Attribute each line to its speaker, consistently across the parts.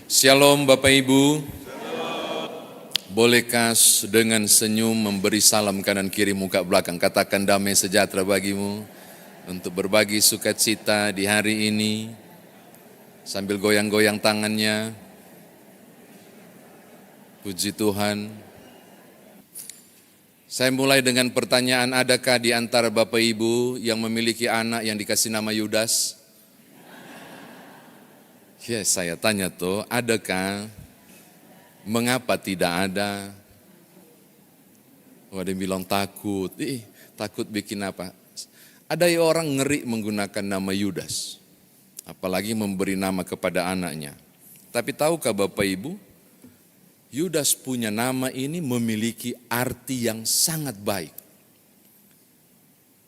Speaker 1: Shalom Bapak Ibu. Bolehkah dengan senyum memberi salam kanan kiri muka belakang, katakan damai sejahtera bagimu, untuk berbagi sukacita di hari ini sambil goyang-goyang tangannya. Puji Tuhan. Saya mulai dengan pertanyaan, adakah di antara Bapak Ibu yang memiliki anak yang dikasih nama Yudas? Ya, saya tanya tuh, adakah? Mengapa tidak ada? Ada yang bilang takut. Takut bikin apa? Ada orang ngeri menggunakan nama Yudas, apalagi memberi nama kepada anaknya. Tapi tahukah Bapak Ibu, Yudas punya nama ini memiliki arti yang sangat baik.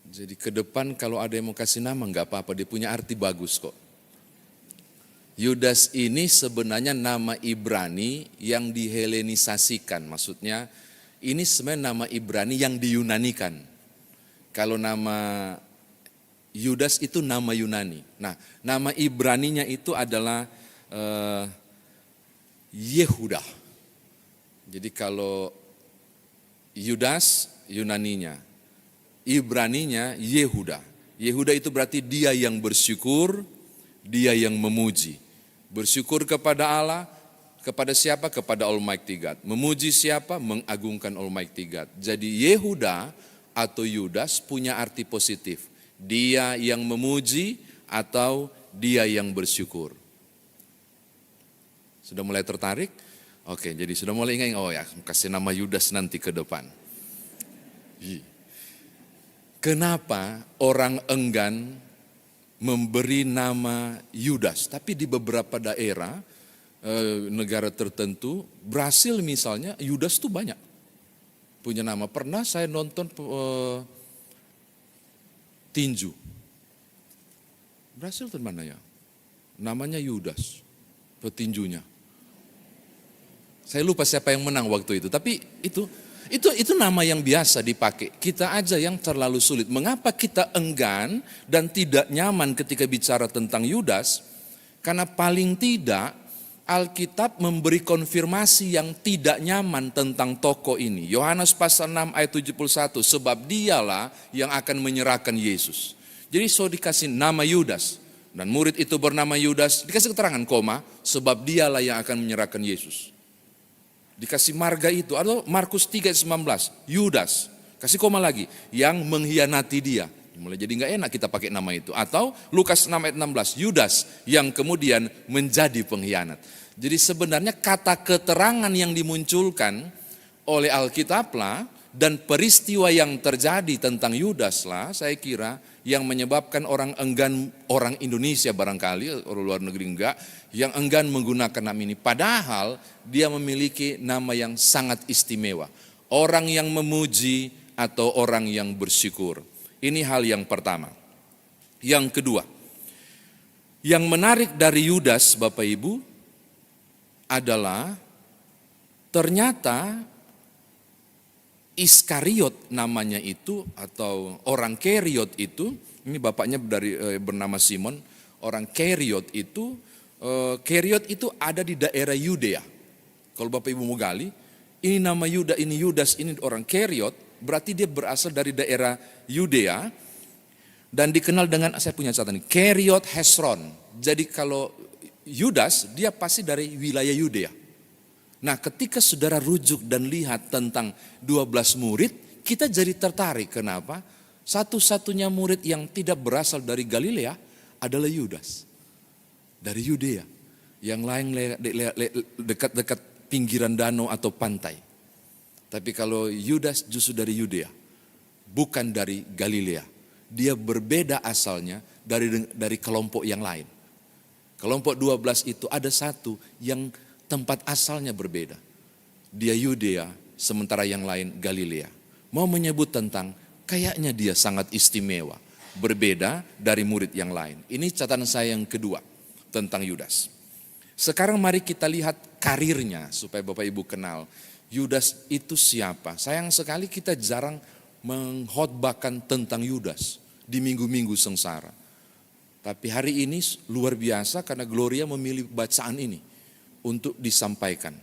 Speaker 1: Jadi ke depan kalau ada yang mau kasih nama enggak apa-apa, dia punya arti bagus kok. Yudas ini sebenarnya nama Ibrani yang dihelenisasikan, maksudnya ini sebenarnya nama Ibrani yang diyunanikan. Kalau nama Yudas itu nama Yunani. Nah, nama Ibraninya itu adalah Yehuda. Jadi kalau Yudas Yunaninya, Ibraninya Yehuda. Yehuda itu berarti dia yang bersyukur, dia yang memuji. Bersyukur kepada Allah, kepada siapa? Kepada Almighty God. Memuji siapa? Mengagungkan Almighty God. Jadi Yehuda atau Yudas punya arti positif. Dia yang memuji atau dia yang bersyukur. Sudah mulai tertarik? Oke, jadi sudah mulai ingat, oh ya, kasih nama Yudas nanti ke depan. Kenapa orang enggan memberi nama Yudas, tapi di beberapa daerah, negara tertentu, Brasil misalnya, Yudas tuh banyak punya nama. Pernah saya nonton tinju, Brasil tuh mana ya? Namanya Yudas, petinjunya. Saya lupa siapa yang menang waktu itu, tapi itu nama yang biasa dipakai. Kita aja yang terlalu sulit. Mengapa kita enggan dan tidak nyaman ketika bicara tentang Yudas? Karena paling tidak Alkitab memberi konfirmasi yang tidak nyaman tentang tokoh ini. Yohanes pasal 6 ayat 71, sebab dialah yang akan menyerahkan Yesus. Jadi so dikasih nama Yudas dan murid itu bernama Yudas, dikasih keterangan koma, sebab dialah yang akan menyerahkan Yesus. Dikasih marga itu, atau Markus 3:19, Yudas, kasih koma lagi, yang mengkhianati dia. Mulai jadi nggak enak kita pakai nama itu. Atau Lukas 6:16, Yudas yang kemudian menjadi pengkhianat. Jadi sebenarnya kata keterangan yang dimunculkan oleh Alkitab lah, dan peristiwa yang terjadi tentang Yudas lah, saya kira yang menyebabkan orang enggan, orang Indonesia barangkali, orang luar negeri enggak, yang enggan menggunakan nama ini. Padahal dia memiliki nama yang sangat istimewa. Orang yang memuji atau orang yang bersyukur. Ini hal yang pertama. Yang kedua, yang menarik dari Yudas Bapak Ibu adalah ternyata Iskariot namanya itu, atau orang Keriot itu, ini bapaknya bernama Simon, orang Keriot itu ada di daerah Yudea. Kalau Bapak Ibu mau gali, ini nama Yuda, ini Yudas, ini orang Keriot, berarti dia berasal dari daerah Yudea, dan dikenal dengan, saya punya catatan, Keriot Hesron. Jadi kalau Yudas, dia pasti dari wilayah Yudea. Nah, ketika saudara rujuk dan lihat tentang 12 murid, kita jadi tertarik. Kenapa? Satu-satunya murid yang tidak berasal dari Galilea adalah Yudas. Dari Yudea. Yang lain dekat-dekat pinggiran danau atau pantai. Tapi kalau Yudas justru dari Yudea. Bukan dari Galilea. Dia berbeda asalnya dari kelompok yang lain. Kelompok 12 itu ada satu yang tempat asalnya berbeda. Dia Yudea, sementara yang lain Galilea. Mau menyebut tentang kayaknya dia sangat istimewa, berbeda dari murid yang lain. Ini catatan saya yang kedua tentang Yudas. Sekarang mari kita lihat karirnya supaya Bapak Ibu kenal. Yudas itu siapa? Sayang sekali kita jarang mengkhotbahkan tentang Yudas di minggu-minggu sengsara. Tapi hari ini luar biasa karena Gloria memilih bacaan ini. untuk disampaikan.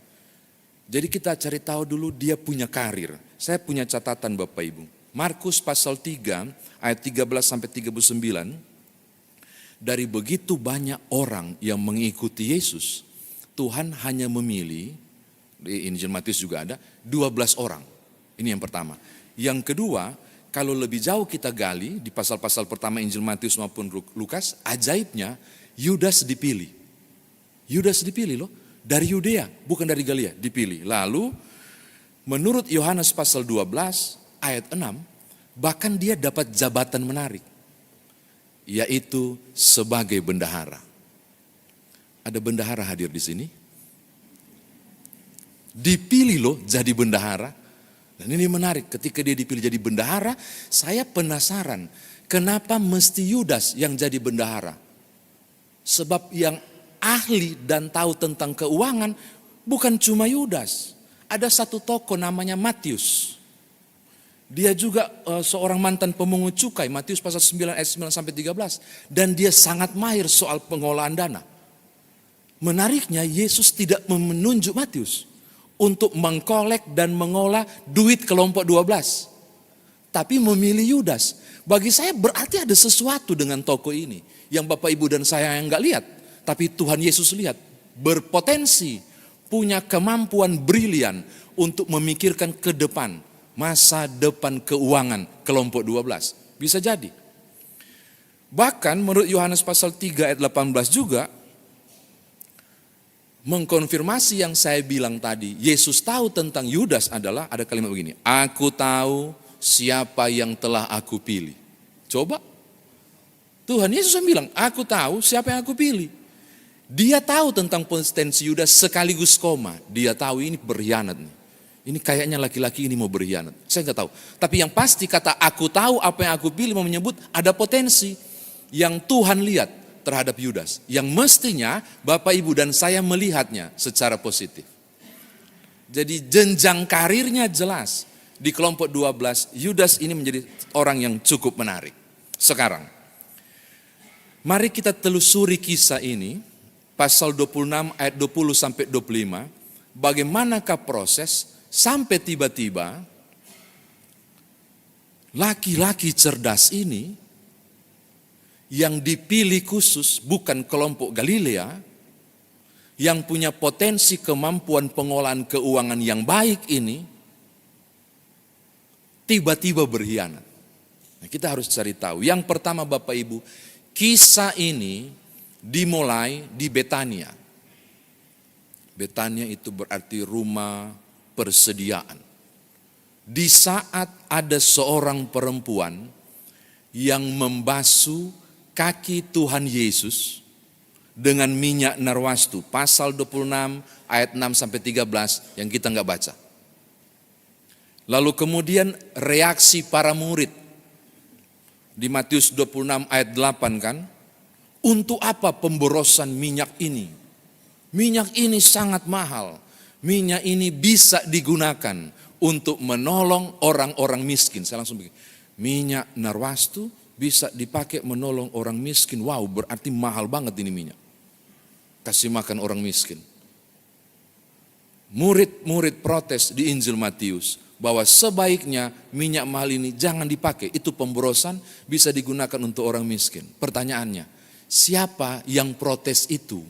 Speaker 1: Jadi kita cari tahu dulu dia punya karir. Saya punya catatan Bapak Ibu. Markus pasal 3 ayat 13 sampai 39. Dari begitu banyak orang yang mengikuti Yesus, Tuhan hanya memilih, di Injil Matius juga ada, 12 orang. Ini yang pertama. Yang kedua, kalau lebih jauh kita gali di pasal-pasal pertama Injil Matius maupun Lukas, ajaibnya Yudas dipilih. Yudas dipilih loh. Dari Yudea, bukan dari Galilea, dipilih. Lalu menurut Yohanes pasal 12 ayat 6, bahkan dia dapat jabatan menarik, yaitu sebagai bendahara. Ada bendahara hadir di sini. Dipilih loh jadi bendahara. Dan ini menarik, ketika dia dipilih jadi bendahara, saya penasaran kenapa mesti Yudas yang jadi bendahara. Sebab yang ahli dan tahu tentang keuangan bukan cuma Yudas. Ada satu tokoh namanya Matius. Dia juga seorang mantan pemungut cukai, Matius pasal 9 ayat 9 sampai 13. Dan dia sangat mahir soal pengolahan dana. Menariknya Yesus tidak menunjuk Matius untuk mengkolek dan mengolah duit kelompok 12. Tapi memilih Yudas. Bagi saya berarti ada sesuatu dengan tokoh ini. Yang Bapak Ibu dan saya yang enggak lihat. Tapi Tuhan Yesus lihat, berpotensi, punya kemampuan brilian untuk memikirkan ke depan, masa depan keuangan kelompok 12. Bisa jadi. Bahkan menurut Yohanes pasal 3 ayat 18 juga, mengkonfirmasi yang saya bilang tadi, Yesus tahu tentang Yudas adalah, ada kalimat begini, aku tahu siapa yang telah aku pilih. Coba, Tuhan Yesus yang bilang, aku tahu siapa yang aku pilih. Dia tahu tentang potensi Yudas sekaligus koma. Dia tahu ini berkhianat nih. Ini kayaknya laki-laki ini mau berkhianat. Saya nggak tahu. Tapi yang pasti kata aku tahu apa yang aku pilih mau menyebut ada potensi yang Tuhan lihat terhadap Yudas. Yang mestinya Bapak Ibu dan saya melihatnya secara positif. Jadi jenjang karirnya jelas. Di kelompok 12 Yudas ini menjadi orang yang cukup menarik. Sekarang mari kita telusuri kisah ini. Pasal 26 ayat 20 sampai 25, bagaimanakah proses sampai tiba-tiba laki-laki cerdas ini yang dipilih khusus bukan kelompok Galilea, yang punya potensi kemampuan pengolahan keuangan yang baik ini, tiba-tiba berkhianat. Nah, kita harus cari tahu. Yang pertama Bapak Ibu, kisah ini dimulai di Betania. Betania itu berarti rumah persediaan. Di saat ada seorang perempuan yang membasuh kaki Tuhan Yesus dengan minyak narwastu. Pasal 26 ayat 6 sampai 13 yang kita nggak baca. Lalu kemudian reaksi para murid. Di Matius 26 ayat 8 kan. Untuk apa pemborosan minyak ini? Minyak ini sangat mahal. Minyak ini bisa digunakan untuk menolong orang-orang miskin. Saya langsung begini. Minyak narwastu bisa dipakai menolong orang miskin. Wow, berarti mahal banget ini minyak. Kasih makan orang miskin. Murid-murid protes di Injil Matius bahwa sebaiknya minyak mahal ini jangan dipakai. Itu pemborosan bisa digunakan untuk orang miskin. Pertanyaannya, siapa yang protes itu?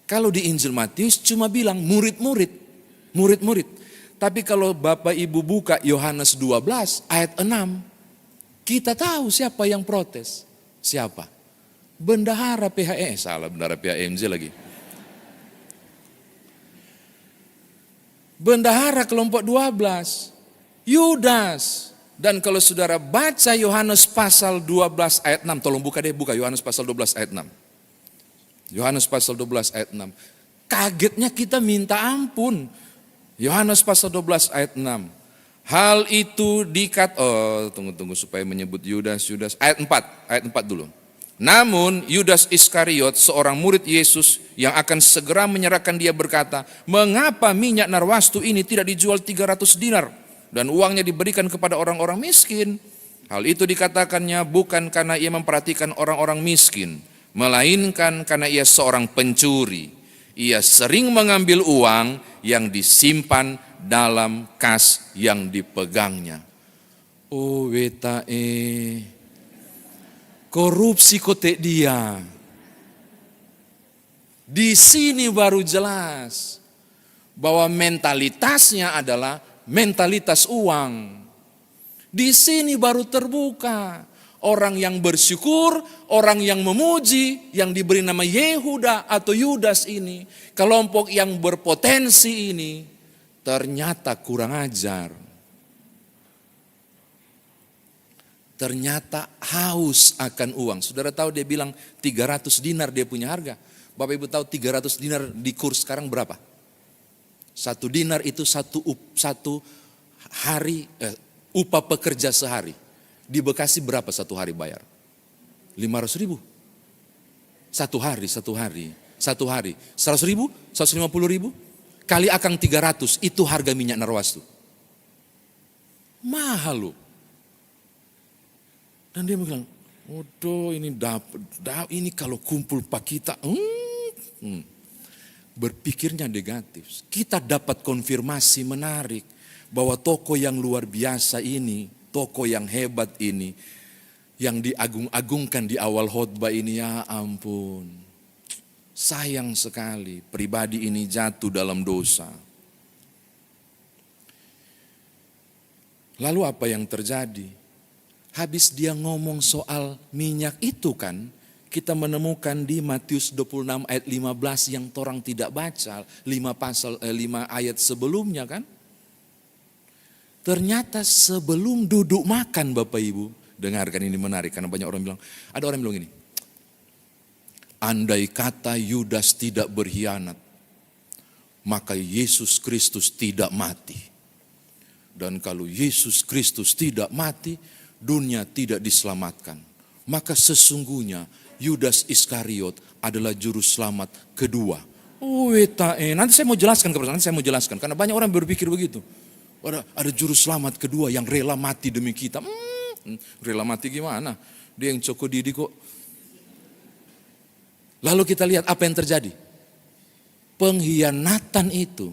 Speaker 1: Kalau di Injil Matius cuma bilang murid-murid. Tapi kalau Bapak Ibu buka Yohanes 12 ayat 6, kita tahu siapa yang protes. Siapa? Bendahara PHE, salah bendahara PHMJ lagi. Bendahara kelompok 12, Yudas. Dan kalau saudara baca Yohanes pasal 12 ayat 6, tolong buka Yohanes pasal 12 ayat 6. Yohanes pasal 12 ayat 6. Kagetnya kita minta ampun. Yohanes pasal 12 ayat 6. Hal itu tunggu supaya menyebut Yudas. Ayat 4 dulu. Namun Yudas Iskariot, seorang murid Yesus yang akan segera menyerahkan dia berkata, mengapa minyak narwastu ini tidak dijual 300 dinar? Dan uangnya diberikan kepada orang-orang miskin. Hal itu dikatakannya bukan karena ia memperhatikan orang-orang miskin, melainkan karena ia seorang pencuri. Ia sering mengambil uang yang disimpan dalam kas yang dipegangnya. Oh wetae, korupsi kotek dia. Di sini baru jelas bahwa mentalitasnya adalah mentalitas uang. Di sini baru terbuka. Orang yang bersyukur, orang yang memuji, yang diberi nama Yehuda atau Yudas ini, kelompok yang berpotensi ini, ternyata kurang ajar. Ternyata haus akan uang. Saudara tahu dia bilang 300 dinar dia punya harga. Bapak Ibu tahu 300 dinar di kurs sekarang berapa? 1 dinar itu satu hari, upah pekerja sehari. Di Bekasi berapa satu hari bayar? 500 ribu. Satu hari. 100 ribu, 150 ribu. Kali akang 300, itu harga minyak Narwastu. Mahal loh. Dan dia bilang, waduh ini ini kalau kumpul pak kita. Berpikirnya negatif. Kita dapat konfirmasi menarik bahwa toko yang luar biasa ini, toko yang hebat ini, yang diagung-agungkan di awal khotbah ini, ya ampun. Sayang sekali pribadi ini jatuh dalam dosa. Lalu apa yang terjadi? Habis dia ngomong soal minyak itu kan, kita menemukan di Matius 26 ayat 15 yang orang tidak baca, 5 ayat sebelumnya kan. Ternyata sebelum duduk makan Bapak Ibu, dengarkan ini menarik karena banyak orang bilang, ada orang bilang ini, andai kata Yudas tidak berkhianat, maka Yesus Kristus tidak mati. Dan kalau Yesus Kristus tidak mati, dunia tidak diselamatkan. Maka sesungguhnya Yudas Iskariot adalah juru selamat kedua. Nanti saya mau jelaskan karena banyak orang berpikir begitu. Ada juru selamat kedua yang rela mati demi kita. Rela mati gimana? Dia yang coko didi kok. Lalu kita lihat apa yang terjadi. Pengkhianatan itu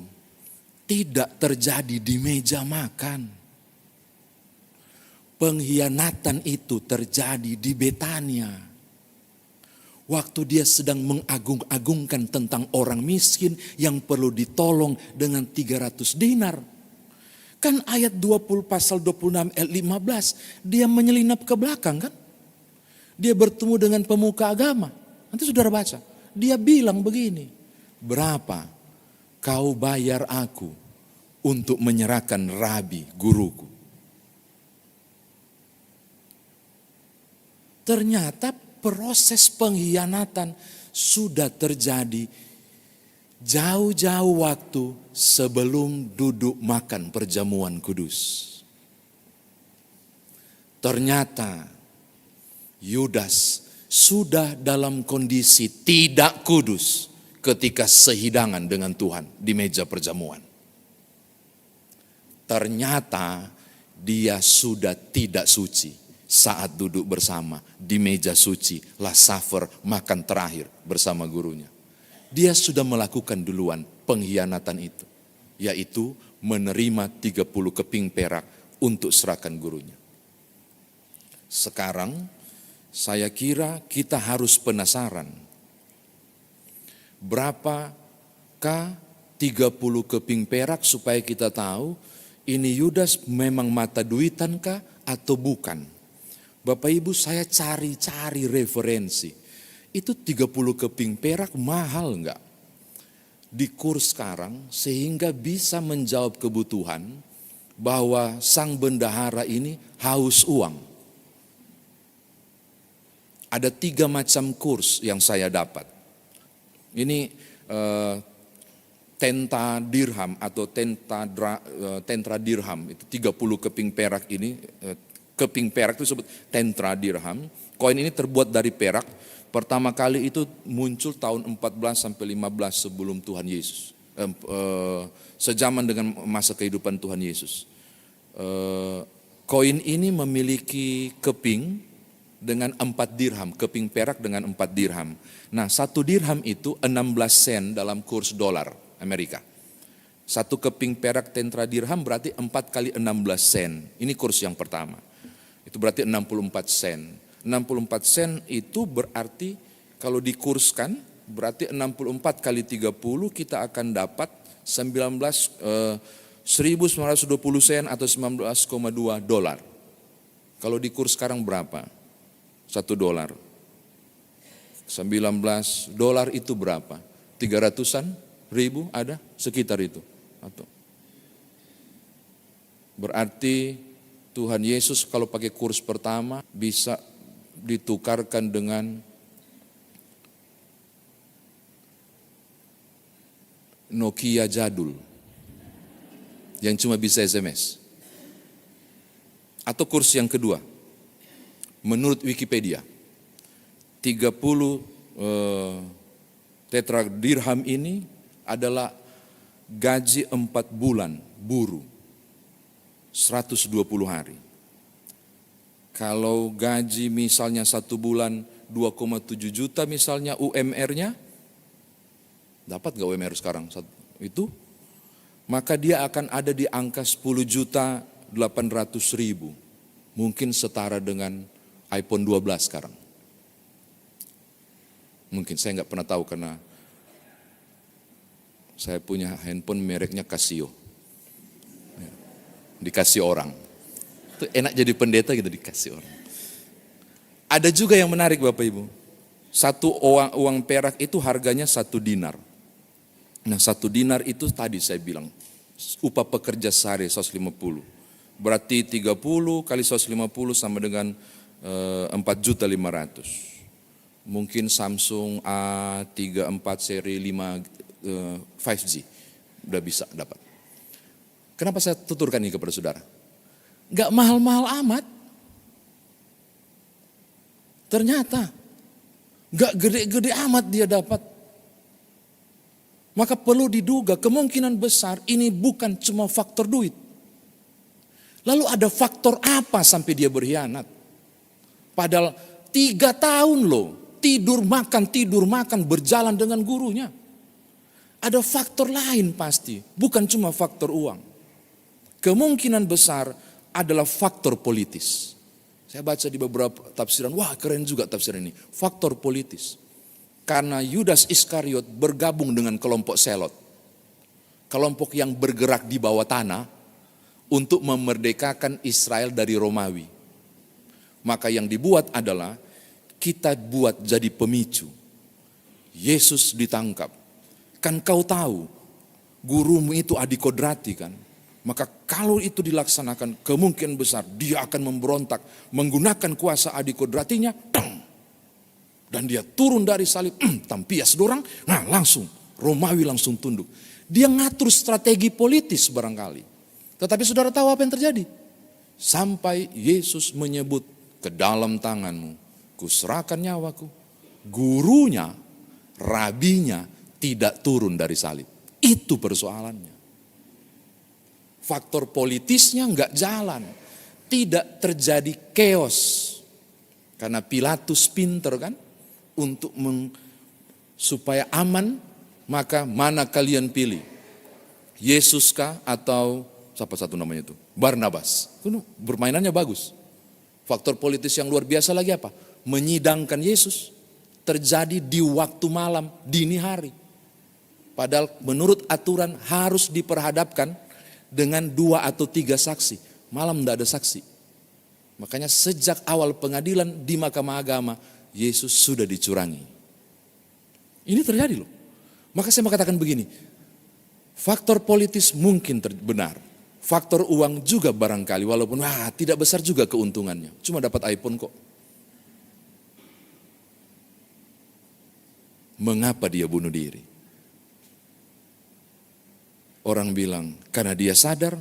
Speaker 1: tidak terjadi di meja makan. Pengkhianatan itu terjadi di Betania. Waktu dia sedang mengagung-agungkan tentang orang miskin yang perlu ditolong dengan 300 dinar. Kan ayat 20 pasal 26 ayat 15 dia menyelinap ke belakang kan. Dia bertemu dengan pemuka agama. Nanti saudara baca. Dia bilang begini. Berapa kau bayar aku untuk menyerahkan rabi guruku? Ternyata proses pengkhianatan sudah terjadi jauh-jauh waktu sebelum duduk makan perjamuan kudus. Ternyata Yudas sudah dalam kondisi tidak kudus ketika sehidangan dengan Tuhan di meja perjamuan. Ternyata dia sudah tidak suci saat duduk bersama di meja suci, last supper, makan terakhir bersama gurunya. Dia sudah melakukan duluan pengkhianatan itu, yaitu menerima 30 keping perak untuk serahkan gurunya. Sekarang saya kira kita harus penasaran, berapakah 30 keping perak supaya kita tahu ini Yudas memang mata duitankah atau bukan. Bapak Ibu, saya cari-cari referensi. Itu 30 keping perak mahal enggak? Di kurs sekarang sehingga bisa menjawab kebutuhan bahwa sang bendahara ini haus uang. Ada 3 macam kurs yang saya dapat. Ini tenta dirham atau tentra dirham, itu 30 keping perak ini, keping perak itu disebut tentra dirham. Koin ini terbuat dari perak. Pertama kali itu muncul tahun 14 sampai 15 sebelum Tuhan Yesus. Sejaman dengan masa kehidupan Tuhan Yesus. Koin ini memiliki keping dengan 4 dirham, keping perak dengan 4 dirham. Nah, 1 dirham itu 16 sen dalam kurs dolar Amerika. 1 keping perak tetra dirham berarti 4 kali 16 sen. Ini kurs yang pertama. Itu berarti 64 sen. 64 sen itu berarti kalau dikurskan berarti 64 kali 30 kita akan dapat 1.920 sen atau 19,2 dolar. Kalau di kurs sekarang berapa? 1 dolar. 19 dolar itu berapa? 300-an ribu ada? Sekitar itu. Berarti Tuhan Yesus kalau pakai kurs pertama bisa ditukarkan dengan Nokia jadul yang cuma bisa SMS. Atau kurs yang kedua, menurut Wikipedia, 30 tetra dirham ini adalah gaji 4 bulan buruh, 120 hari. Kalau gaji misalnya 1 bulan 2,7 juta misalnya UMR-nya, dapat gak UMR sekarang? Itu, maka dia akan ada di angka 10.800.000. Mungkin setara dengan iPhone 12 sekarang. Mungkin, saya nggak pernah tahu karena saya punya handphone mereknya Casio. Dikasih orang. Itu enak jadi pendeta gitu, dikasih orang. Ada juga yang menarik Bapak Ibu. 1 uang perak itu harganya 1 dinar. Nah 1 dinar itu tadi saya bilang upah pekerja sehari 150. Berarti 30 kali 150 sama dengan 4.500.000. Mungkin Samsung A34 seri 5G udah bisa dapat. Kenapa saya tuturkan ini kepada saudara? Gak mahal-mahal amat. Ternyata gak gede-gede amat dia dapat. Maka perlu diduga kemungkinan besar ini bukan cuma faktor duit. Lalu ada faktor apa sampai dia berkhianat? Padahal 3 tahun loh, tidur makan berjalan dengan gurunya. Ada faktor lain pasti, bukan cuma faktor uang. Kemungkinan besar adalah faktor politis. Saya baca di beberapa tafsiran, wah keren juga tafsiran ini. Faktor politis. Karena Yudas Iskariot bergabung dengan kelompok Selot. Kelompok yang bergerak di bawah tanah untuk memerdekakan Israel dari Romawi. Maka yang dibuat adalah kita buat jadi pemicu. Yesus ditangkap. Kan kau tahu gurumu itu adikodrati kan. Maka kalau itu dilaksanakan kemungkinan besar dia akan memberontak. Menggunakan kuasa adikodratinya. Dan dia turun dari salib, tampias dorang, nah langsung, Romawi langsung tunduk. Dia ngatur strategi politis barangkali. Tetapi saudara tahu apa yang terjadi? Sampai Yesus menyebut, ke dalam tanganmu, kuserahkan nyawaku. Gurunya, rabinya tidak turun dari salib. Itu persoalannya. Faktor politisnya enggak jalan. Tidak terjadi chaos. Karena Pilatus pinter kan? Untuk supaya aman, maka mana kalian pilih? Yesus kah atau siapa satu namanya itu? Barnabas. Permainannya bagus. Faktor politis yang luar biasa lagi apa? Menyidangkan Yesus. Terjadi di waktu malam, dini hari. Padahal menurut aturan harus diperhadapkan dengan 2 atau 3 saksi. Malam tidak ada saksi. Makanya sejak awal pengadilan di Mahkamah Agama, Yesus sudah dicurangi. Ini terjadi loh. Maka saya mau katakan begini, faktor politis mungkin benar. Faktor uang juga barangkali, walaupun tidak besar juga keuntungannya. Cuma dapat iPhone kok. Mengapa dia bunuh diri? Orang bilang, karena dia sadar,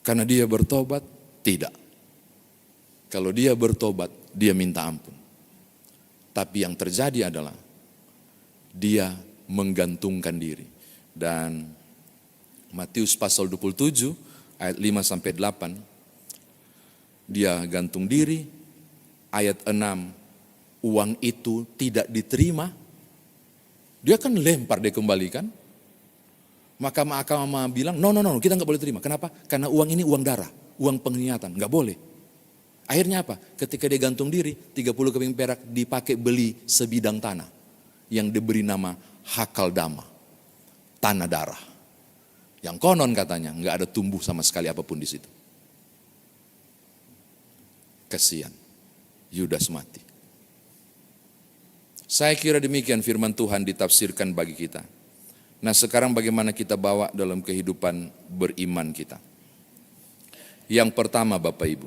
Speaker 1: karena dia bertobat, tidak. Kalau dia bertobat, dia minta ampun. Tapi yang terjadi adalah dia menggantungkan diri. Dan Matius pasal 27 ayat 5-8 dia gantung diri. Ayat 6, uang itu tidak diterima. Dia kan lempar, dia kembalikan. Maka mahkamah bilang, no, kita nggak boleh terima. Kenapa? Karena uang ini uang darah, uang pengkhianatan, nggak boleh. Akhirnya apa? Ketika dia gantung diri, 30 keping perak dipakai beli sebidang tanah yang diberi nama Hakaldama, tanah darah. Yang konon katanya nggak ada tumbuh sama sekali apapun di situ. Kasihan, Yudas mati. Saya kira demikian firman Tuhan ditafsirkan bagi kita. Nah, sekarang bagaimana kita bawa dalam kehidupan beriman kita? Yang pertama, Bapak Ibu,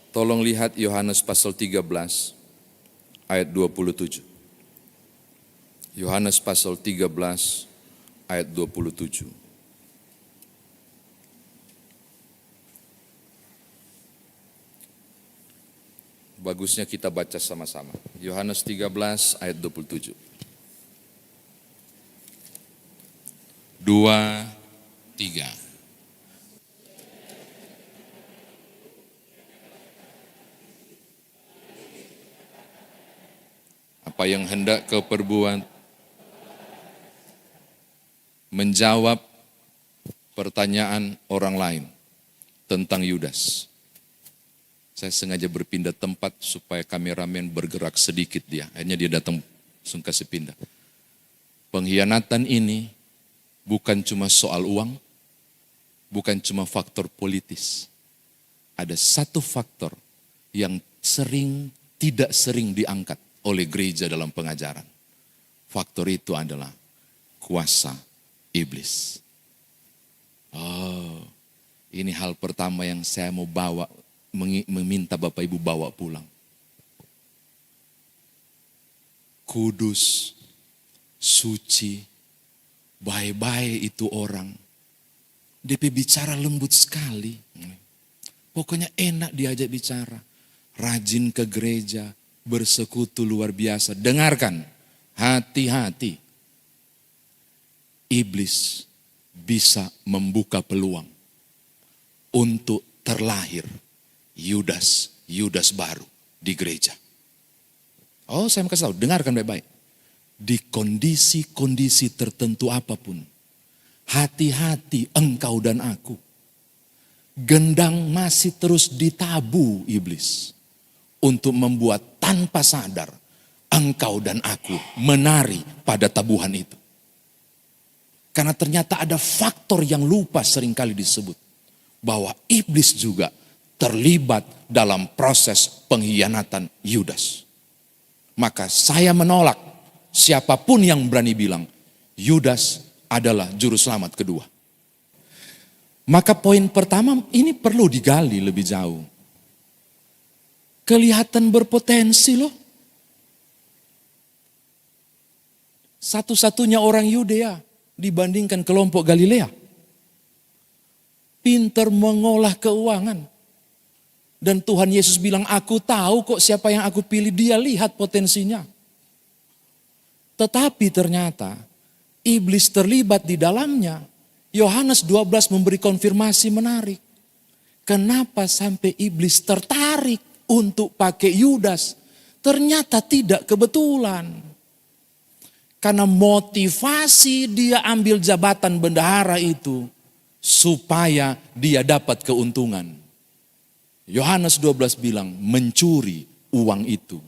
Speaker 1: tolong lihat Yohanes pasal 13 ayat 27. Yohanes pasal 13 ayat 27. Bagusnya kita baca sama-sama. Yohanes 13 ayat 27. 2, 3. Apa yang hendak kau perbuat? Menjawab pertanyaan orang lain tentang Yudas. Saya sengaja berpindah tempat supaya kameramen bergerak sedikit dia. Akhirnya dia datang, langsung kasih pindah. Pengkhianatan ini bukan cuma soal uang, bukan cuma faktor politis. Ada satu faktor yang tidak sering diangkat oleh gereja dalam pengajaran. Faktor itu adalah kuasa iblis. Oh, ini hal pertama yang saya mau bawa, meminta Bapak Ibu bawa pulang. Kudus, suci, baik-baik itu orang. DP bicara lembut sekali. Pokoknya enak diajak bicara. Rajin ke gereja, bersekutu luar biasa. Dengarkan, hati-hati. Iblis bisa membuka peluang untuk terlahir Yudas baru di gereja. Oh, saya mau kasih tahu, dengarkan baik-baik. Di kondisi-kondisi tertentu apapun, hati-hati engkau dan aku. Gendang masih terus ditabu iblis untuk membuat tanpa sadar engkau dan aku menari pada tabuhan itu. Karena ternyata ada faktor yang lupa seringkali disebut, bahwa iblis juga terlibat dalam proses pengkhianatan Yudas. Maka saya menolak siapapun yang berani bilang Yudas adalah juru selamat kedua. Maka poin pertama ini perlu digali lebih jauh. Kelihatan berpotensi loh. Satu-satunya orang Yudea dibandingkan kelompok Galilea. Pintar mengolah keuangan. Dan Tuhan Yesus bilang, aku tahu kok siapa yang aku pilih, dia lihat potensinya. Tetapi ternyata iblis terlibat di dalamnya. Yohanes 12 memberi konfirmasi menarik. Kenapa sampai iblis tertarik untuk pakai Yudas? Ternyata tidak kebetulan. Karena motivasi dia ambil jabatan bendahara itu supaya dia dapat keuntungan. Yohanes 12 bilang mencuri uang itu.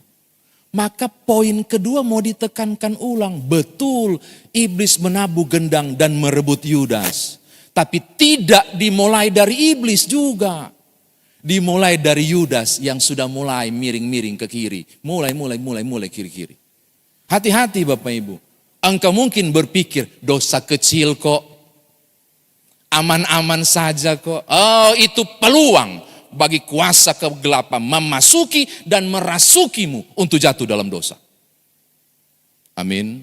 Speaker 1: Maka poin kedua mau ditekankan ulang. Betul, iblis menabuh gendang dan merebut Yudas. Tapi tidak dimulai dari iblis juga. Dimulai dari Yudas yang sudah mulai miring-miring ke kiri. Mulai kiri-kiri. Hati-hati Bapak Ibu. Engkau mungkin berpikir dosa kecil kok. Aman-aman saja kok. Oh, itu peluang bagi kuasa kegelapan memasuki dan merasukimu untuk jatuh dalam dosa. Amin.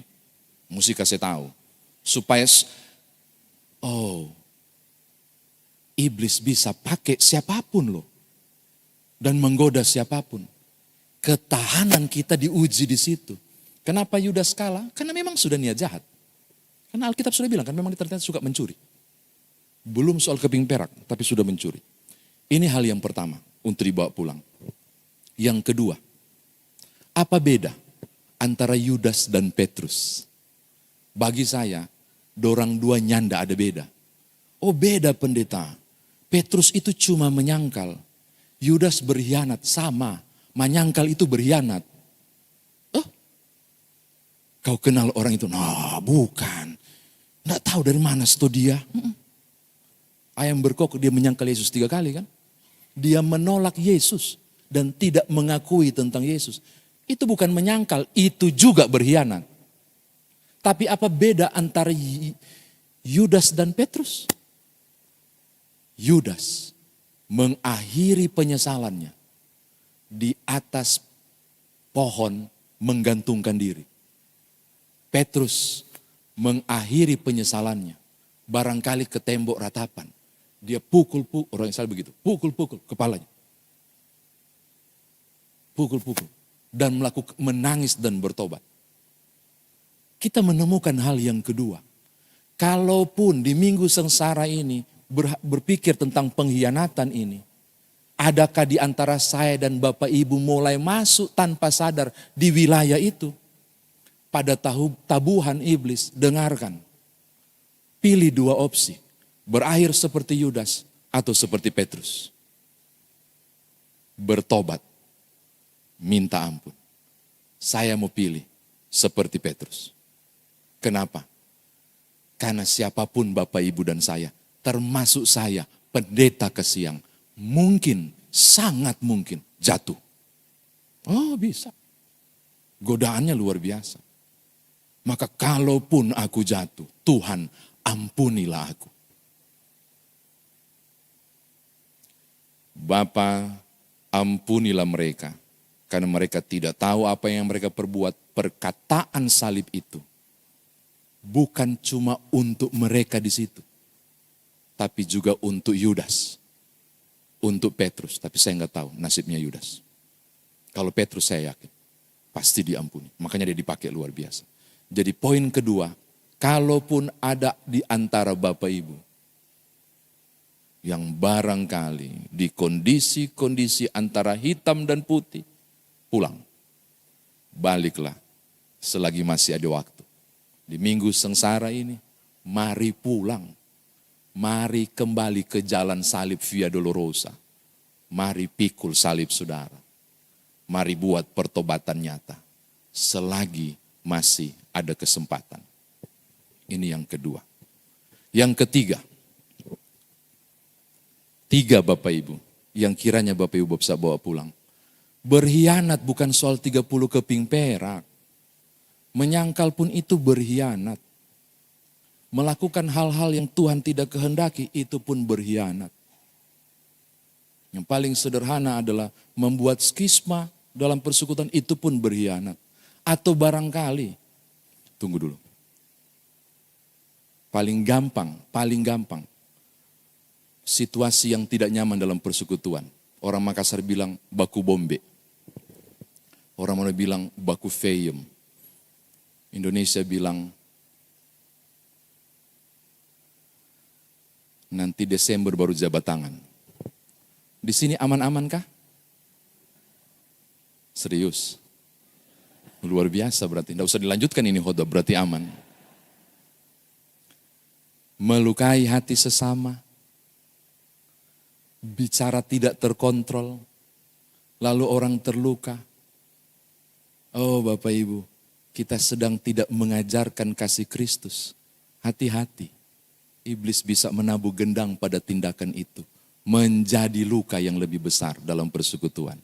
Speaker 1: Mesti kasih tahu. Supaya, iblis bisa pakai siapapun loh. Dan menggoda siapapun. Ketahanan kita diuji di situ. Kenapa Yudas kalah? Karena memang sudah niat jahat. Karena Alkitab sudah bilang kan memang dia ternyata suka mencuri. Belum soal keping perak, tapi sudah mencuri. Ini hal yang pertama untuk dibawa pulang. Yang kedua, apa beda antara Yudas dan Petrus? Bagi saya, dorang dua nyanda ada beda. Oh beda pendeta, Petrus itu cuma menyangkal. Yudas berkhianat, sama. Menyangkal itu berkhianat. Oh, kau kenal orang itu? Nah bukan. Nggak tahu dari mana dia. Ayam berkokok dia menyangkal Yesus 3 kali kan. Dia menolak Yesus dan tidak mengakui tentang Yesus. Itu bukan menyangkal, itu juga berkhianat. Tapi apa beda antara Yudas dan Petrus? Yudas mengakhiri penyesalannya di atas pohon menggantungkan diri. Petrus mengakhiri penyesalannya barangkali ke tembok ratapan. Dia pukul orang Israel begitu, pukul kepalanya. Pukul dan menangis dan bertobat. Kita menemukan hal yang kedua. Kalaupun di minggu sengsara ini berpikir tentang pengkhianatan ini, adakah di antara saya dan Bapak Ibu mulai masuk tanpa sadar di wilayah itu? Pada tabuhan iblis, dengarkan. Pilih 2 opsi. Berakhir seperti Yudas atau seperti Petrus. Bertobat. Minta ampun. Saya mau pilih seperti Petrus. Kenapa? Karena siapapun Bapak Ibu dan saya, termasuk saya, pendeta kesiang, mungkin, sangat mungkin jatuh. Oh bisa. Godaannya luar biasa. Maka kalaupun aku jatuh, Tuhan ampunilah aku. Bapa, ampunilah mereka, karena mereka tidak tahu apa yang mereka perbuat. Perkataan salib itu bukan cuma untuk mereka di situ, tapi juga untuk Yudas, untuk Petrus. Tapi saya nggak tahu nasibnya Yudas. Kalau Petrus saya yakin pasti diampuni. Makanya dia dipakai luar biasa. Jadi poin kedua, kalaupun ada di antara Bapak Ibu yang barangkali di kondisi-kondisi antara hitam dan putih, pulang. Baliklah selagi masih ada waktu. Di minggu sengsara ini, mari pulang. Mari kembali ke jalan salib Via Dolorosa. Mari pikul salib saudara. Mari buat pertobatan nyata. Selagi masih ada kesempatan. Ini yang kedua. Yang ketiga. 3 Bapak Ibu, yang kiranya Bapak Ibu bisa bawa pulang. Berkhianat bukan soal 30 keping perak. Menyangkal pun itu berkhianat. Melakukan hal-hal yang Tuhan tidak kehendaki, itu pun berkhianat. Yang paling sederhana adalah membuat skisma dalam persekutuan, itu pun berkhianat. Atau barangkali, tunggu dulu. Paling gampang. Situasi yang tidak nyaman dalam persekutuan. Orang Makassar bilang baku bombe. Orang mana bilang baku feyem. Indonesia bilang nanti Desember baru jabat tangan. Di sini aman-aman kah? Serius. Luar biasa berarti. Tidak usah dilanjutkan ini khotbah, berarti aman. Melukai hati sesama. Bicara tidak terkontrol, lalu orang terluka. Oh Bapak Ibu, kita sedang tidak mengajarkan kasih Kristus. Hati-hati, iblis bisa menabuh gendang pada tindakan itu. Menjadi luka yang lebih besar dalam persekutuan.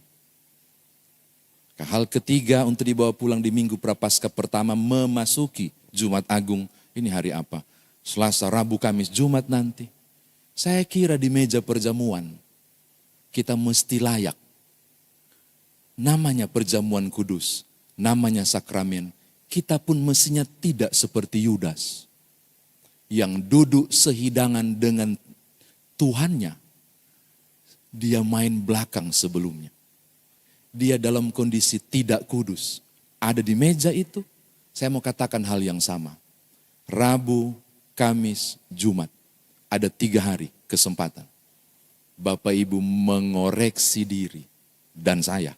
Speaker 1: Hal ketiga untuk dibawa pulang di minggu Prapaskah pertama, memasuki Jumat Agung. Ini hari apa? Selasa, Rabu, Kamis, Jumat nanti. Saya kira di meja perjamuan, kita mesti layak. Namanya perjamuan kudus, namanya sakramen. Kita pun mestinya tidak seperti Yudas. Yang duduk sehidangan dengan Tuhannya. Dia main belakang sebelumnya. Dia dalam kondisi tidak kudus. Ada di meja itu, saya mau katakan hal yang sama. Rabu, Kamis, Jumat. ada 3 hari kesempatan. Bapak Ibu mengoreksi diri dan saya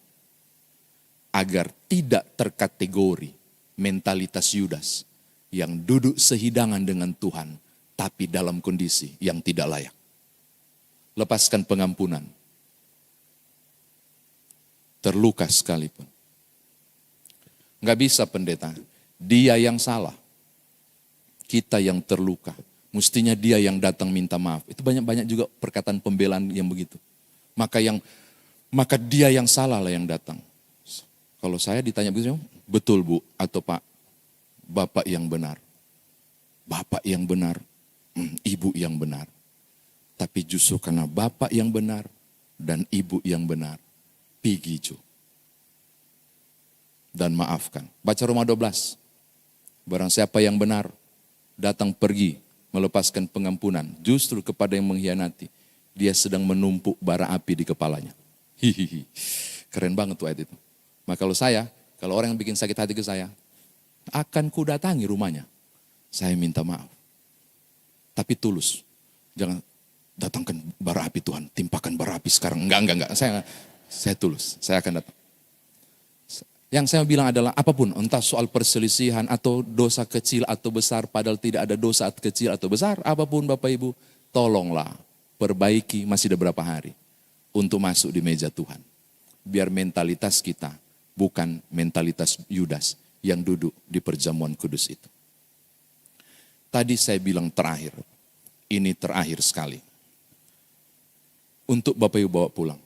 Speaker 1: agar tidak terkategori mentalitas Yudas yang duduk sehidangan dengan Tuhan tapi dalam kondisi yang tidak layak. Lepaskan pengampunan. Terluka sekalipun. Nggak bisa pendeta, dia yang salah. Kita yang terluka. Mestinya dia yang datang minta maaf. Itu banyak juga perkataan pembelaan yang begitu. Maka dia yang salah lah yang datang. Kalau saya ditanya begitu, betul Bu atau Pak, Bapak yang benar. Bapak yang benar, Ibu yang benar. Tapi justru karena Bapak yang benar dan Ibu yang benar, pigi ju. Dan maafkan. Baca Roma 12. Barang siapa yang benar, datang pergi, melepaskan pengampunan. Justru kepada yang mengkhianati, dia sedang menumpuk bara api di kepalanya. Hihihi. Keren banget tuh ayat itu. Maka kalau orang yang bikin sakit hati ke saya, akan ku datangi rumahnya. Saya minta maaf. Tapi tulus. Jangan datangkan bara api Tuhan, timpakan bara api sekarang. Enggak. Saya tulus, saya akan datang. Yang saya bilang adalah apapun, entah soal perselisihan atau dosa kecil atau besar, padahal tidak ada dosa kecil atau besar, apapun Bapak Ibu, tolonglah perbaiki, masih ada berapa hari untuk masuk di meja Tuhan. Biar mentalitas kita bukan mentalitas Yudas yang duduk di perjamuan kudus itu. Tadi saya bilang terakhir, ini terakhir sekali. Untuk Bapak Ibu bawa pulang.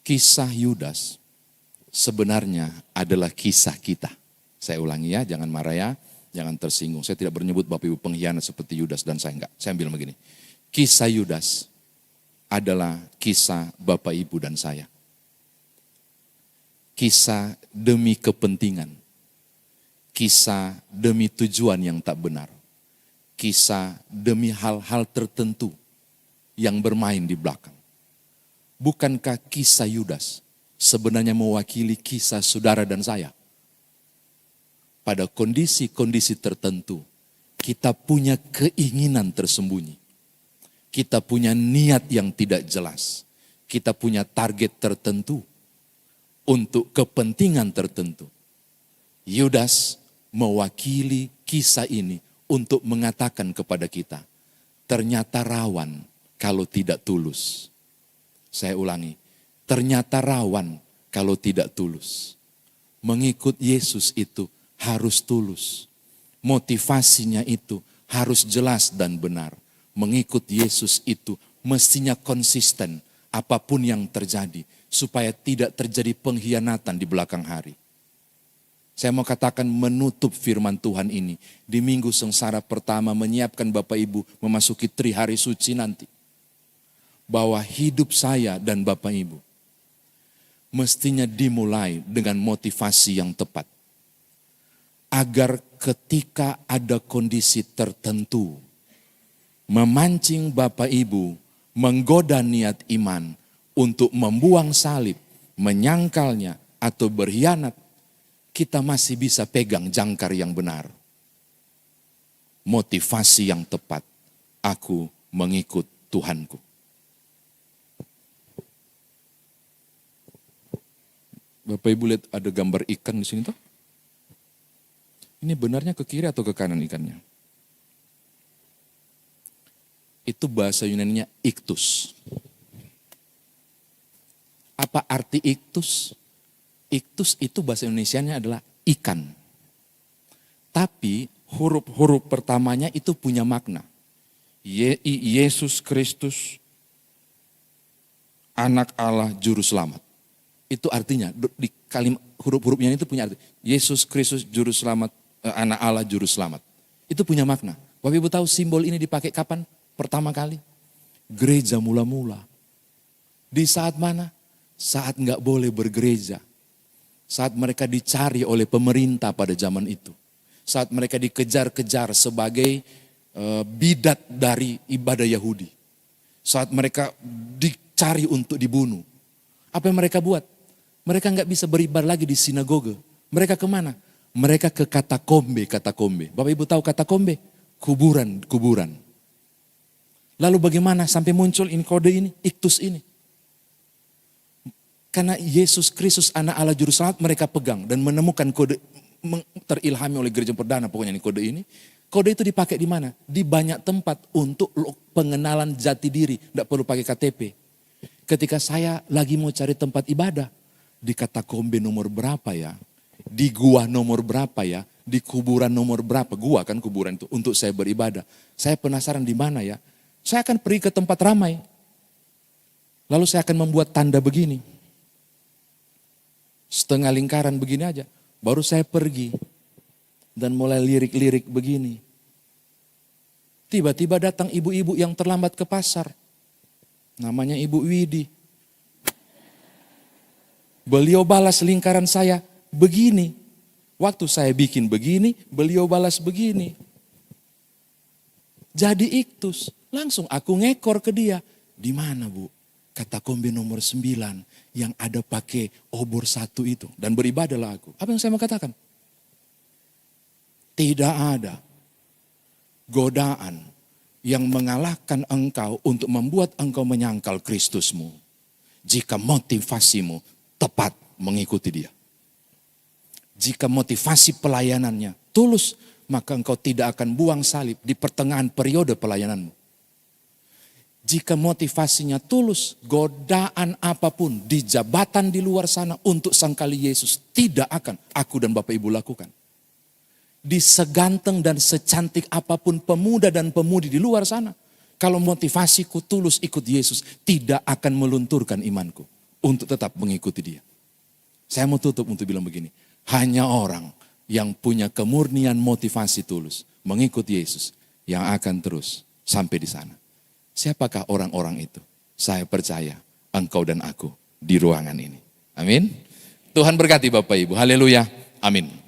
Speaker 1: Kisah Yudas sebenarnya adalah kisah kita. Saya ulangi ya, jangan marah ya, jangan tersinggung. Saya tidak menyebut Bapak Ibu pengkhianat seperti Yudas dan saya enggak. Saya bilang begini, kisah Yudas adalah kisah Bapak Ibu dan saya. Kisah demi kepentingan. Kisah demi tujuan yang tak benar. Kisah demi hal-hal tertentu yang bermain di belakang. Bukankah kisah Yudas sebenarnya mewakili kisah saudara dan saya? Pada kondisi-kondisi tertentu, kita punya keinginan tersembunyi. Kita punya niat yang tidak jelas. Kita punya target tertentu untuk kepentingan tertentu. Yudas mewakili kisah ini untuk mengatakan kepada kita, ternyata rawan kalau tidak tulus. Saya ulangi, ternyata rawan kalau tidak tulus. Mengikut Yesus itu harus tulus. Motivasinya itu harus jelas dan benar. Mengikut Yesus itu mestinya konsisten apapun yang terjadi, supaya tidak terjadi pengkhianatan di belakang hari. Saya mau katakan menutup firman Tuhan ini. Di minggu sengsara pertama menyiapkan Bapak Ibu memasuki hari suci nanti. Bahwa hidup saya dan Bapak Ibu mestinya dimulai dengan motivasi yang tepat. Agar ketika ada kondisi tertentu, memancing Bapak Ibu, menggoda niat iman, untuk membuang salib, menyangkalnya, atau berkhianat, kita masih bisa pegang jangkar yang benar. Motivasi yang tepat, aku mengikut Tuhanku. Bapak Ibu lihat ada gambar ikan di sini toh? Ini benarnya ke kiri atau ke kanan ikannya? Itu bahasa Yunaninya iktus. Apa arti iktus? Iktus itu bahasa Indonesianya adalah ikan. Tapi huruf-huruf pertamanya itu punya makna. Yesus Kristus, anak Allah juru selamat. Itu artinya, di kalimat huruf-hurufnya itu punya arti. Yesus Kristus juru selamat, anak Allah juru selamat. Itu punya makna. Bapak Ibu tahu simbol ini dipakai kapan? Pertama kali. Gereja mula-mula. Di saat mana? Saat enggak boleh bergereja. Saat mereka dicari oleh pemerintah pada zaman itu. Saat mereka dikejar-kejar sebagai bidat dari ibadah Yahudi. Saat mereka dicari untuk dibunuh. Apa yang mereka buat? Mereka enggak bisa beribadah lagi di sinagoge. Mereka kemana? Mereka ke katakombe. Bapak Ibu tahu katakombe? Kuburan. Lalu bagaimana sampai muncul ini kode ini, iktus ini? Karena Yesus Kristus anak Allah Juru Selamat mereka pegang dan menemukan kode, terilhami oleh gereja perdana pokoknya ini kode ini. Kode itu dipakai di mana? Di banyak tempat untuk pengenalan jati diri, tidak perlu pakai KTP. Ketika saya lagi mau cari tempat ibadah, di katakombe nomor berapa ya? Di gua nomor berapa ya? Di kuburan nomor berapa? Gua kan kuburan itu untuk saya beribadah. Saya penasaran di mana ya? Saya akan pergi ke tempat ramai. Lalu saya akan membuat tanda begini. Setengah lingkaran begini aja. Baru saya pergi. Dan mulai lirik-lirik begini. Tiba-tiba datang ibu-ibu yang terlambat ke pasar. Namanya Ibu Widi. Beliau balas lingkaran saya begini. Waktu saya bikin begini, beliau balas begini. Jadi iktus. Langsung aku ngekor ke dia. Di mana Bu? Katakombe nomor 9 yang ada pakai obor 1 itu. Dan beribadahlah aku. Apa yang saya mau katakan? Tidak ada godaan yang mengalahkan engkau untuk membuat engkau menyangkal Kristusmu. Jika motivasimu tepat mengikuti dia. Jika motivasi pelayanannya tulus, maka engkau tidak akan buang salib di pertengahan periode pelayananmu. Jika motivasinya tulus, godaan apapun di jabatan di luar sana untuk sangkali Yesus tidak akan aku dan Bapak Ibu lakukan. Di seganteng dan secantik apapun pemuda dan pemudi di luar sana, kalau motivasiku tulus ikut Yesus, tidak akan melunturkan imanku untuk tetap mengikuti dia. Saya mau tutup untuk bilang begini, hanya orang yang punya kemurnian motivasi tulus mengikut Yesus yang akan terus sampai di sana. Siapakah orang-orang itu? Saya percaya engkau dan aku di ruangan ini. Amin. Tuhan berkati Bapak Ibu. Haleluya. Amin.